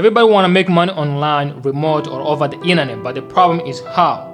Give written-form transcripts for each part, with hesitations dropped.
Everybody want to make money online, remote, or over the internet, but the problem is how.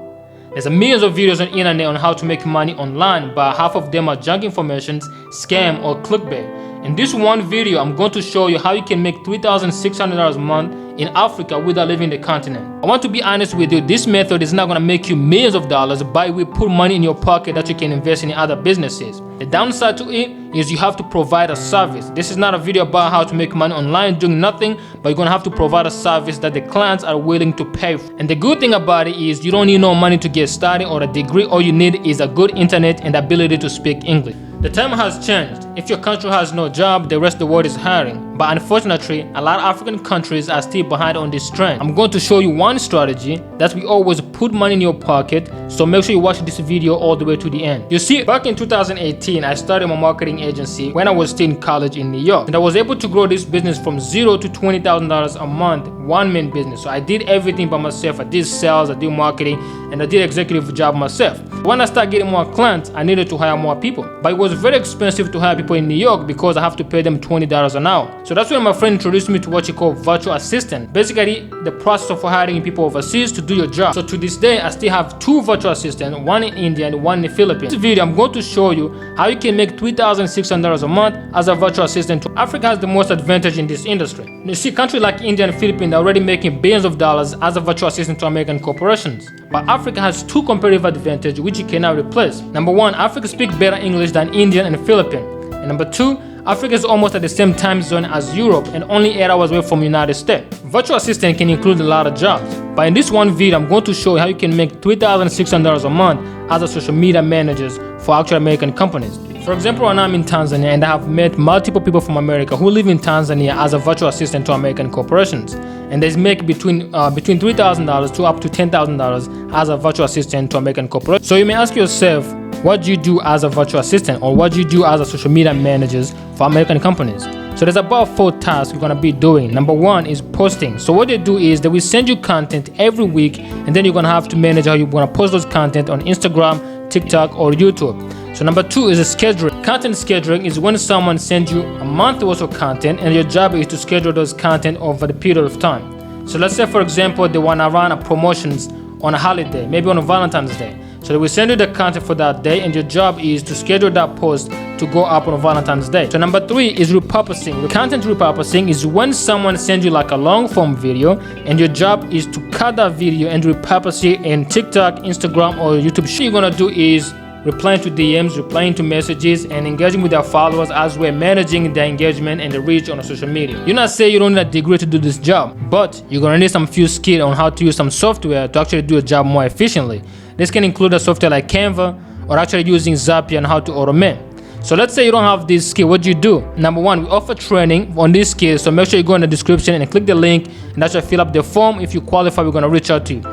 There's millions of videos on the internet on how to make money online, but half of them are junk information, scam, or clickbait. In this one video, I'm going to show you how you can make $3,600 a month in Africa without leaving the continent. I want to be honest with you, this method is not going to make you millions of dollars, but it will put money in your pocket that you can invest in other businesses. The downside to it is you have to provide a service. This is not a video about how to make money online doing nothing, but you're going to have to provide a service that the clients are willing to pay for. And the good thing about it is you don't need no money to get started or a degree. All you need is a good internet and the ability to speak English. The time has changed. If your country has no job, the rest of the world is hiring. But unfortunately, a lot of African countries are still behind on this trend. I'm going to show you one strategy that will always put money in your pocket, so make sure you watch this video all the way to the end. You see, back in 2018, I started my marketing agency when I was still in college in New York. And I was able to grow this business from $0 to $20,000 a month, one-man business. So I did everything by myself. I did sales, I did marketing, and I did executive job myself. When I started getting more clients, I needed to hire more people. But it was very expensive to hire people in New York because I have to pay them $20 an hour. So that's when my friend introduced me to what you call virtual assistant. Basically, the process of hiring people overseas to do your job. So to this day, I still have two virtual assistants, one in India and one in the Philippines. In this video, I'm going to show you how you can make $3,600 a month as a virtual assistant. Africa has the most advantage in this industry. You see, countries like India and Philippines are already making billions of dollars as a virtual assistant to American corporations. But Africa has two competitive advantages which you cannot replace. Number one, Africa speaks better English than Indian and Philippine. And number two, Africa is almost at the same time zone as Europe and only 8 hours away from the United States. Virtual assistant can include a lot of jobs. But in this one video, I'm going to show you how you can make $3,600 a month as a social media manager for actual American companies. For example, right now I'm in Tanzania and I have met multiple people from America who live in Tanzania as a virtual assistant to American corporations. And they make between $3,000 to up to $10,000 as a virtual assistant to American corporations. So you may ask yourself, what do you do as a virtual assistant, or what do you do as a social media manager for American companies? So there's about 4 tasks you're gonna be doing. Number one is posting. So what they do is they will send you content every week, and then you're gonna have to manage how you're gonna post those content on Instagram, TikTok, or YouTube. So number two is scheduling. Content scheduling is when someone sends you a month worth of content, and your job is to schedule those content over the period of time. So let's say, for example, they wanna run a promotions on a holiday, maybe on a Valentine's Day. So they will send you the content for that day, and your job is to schedule that post to go up on Valentine's Day. So number three is repurposing. Content repurposing is when someone sends you like a long form video, and your job is to cut that video and repurpose it in TikTok, Instagram, or YouTube. What you're gonna do is replying to DMs, replying to messages, and engaging with their followers as we're managing their engagement and the reach on social media. You're not saying you don't need a degree to do this job, but you're gonna need some few skills on how to use some software to actually do a job more efficiently. This can include a software like Canva or actually using Zapier and how to automate. So let's say you don't have this skill, what do you do? Number one, we offer training on this skill, so make sure you go in the description and click the link and actually fill up the form. If you qualify, we're gonna reach out to you.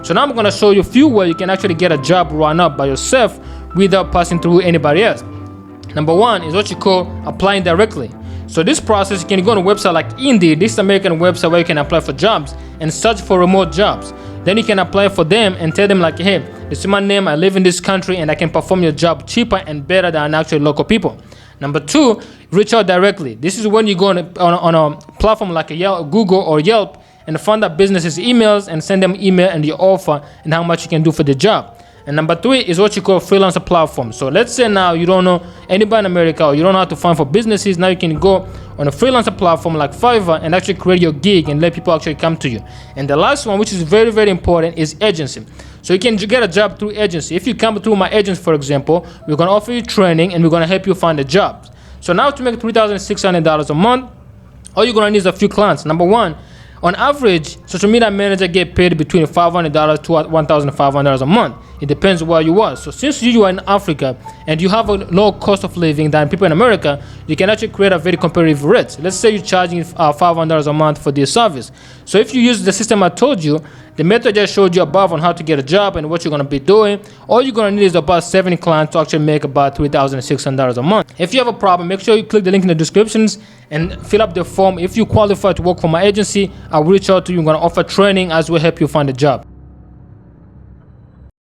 So now I'm gonna show you a few ways you can actually get a job run up by yourself without passing through anybody else. Number one is what you call applying directly. So this process, you can go on a website like Indeed. This is an American website where you can apply for jobs and search for remote jobs. Then you can apply for them and tell them like, hey, this is my name, I live in this country, and I can perform your job cheaper and better than actually local people. Number two, reach out directly. This is when you go on a platform like a Google or Yelp and find out businesses' emails and send them email and your offer and how much you can do for the job. And number three is what you call freelancer platform. So let's say now you don't know anybody in America, or you don't know how to find for businesses. Now you can go on a freelancer platform like Fiverr and actually create your gig and let people actually come to you. And the last one, which is very, very important, is agency. So you can get a job through agency. If you come through my agency, for example, we're gonna offer you training and we're gonna help you find a job. So now to make $3,600 a month, all you're gonna need is a few clients. Number one, on average, social media manager get paid between $500 to $1,500 a month. It depends where you are. So since you are in Africa and you have a low cost of living than people in America, you can actually create a very competitive rate. Let's say you're charging $500 a month for this service. So if you use the system I told you, the method I showed you above on how to get a job and what you're gonna be doing, all you're gonna need is about 70 clients to actually make about $3,600 a month. If you have a problem, make sure you click the link in the descriptions and fill up the form. If you qualify to work for my agency, I'll reach out to you. I'm gonna offer training as well help you find a job.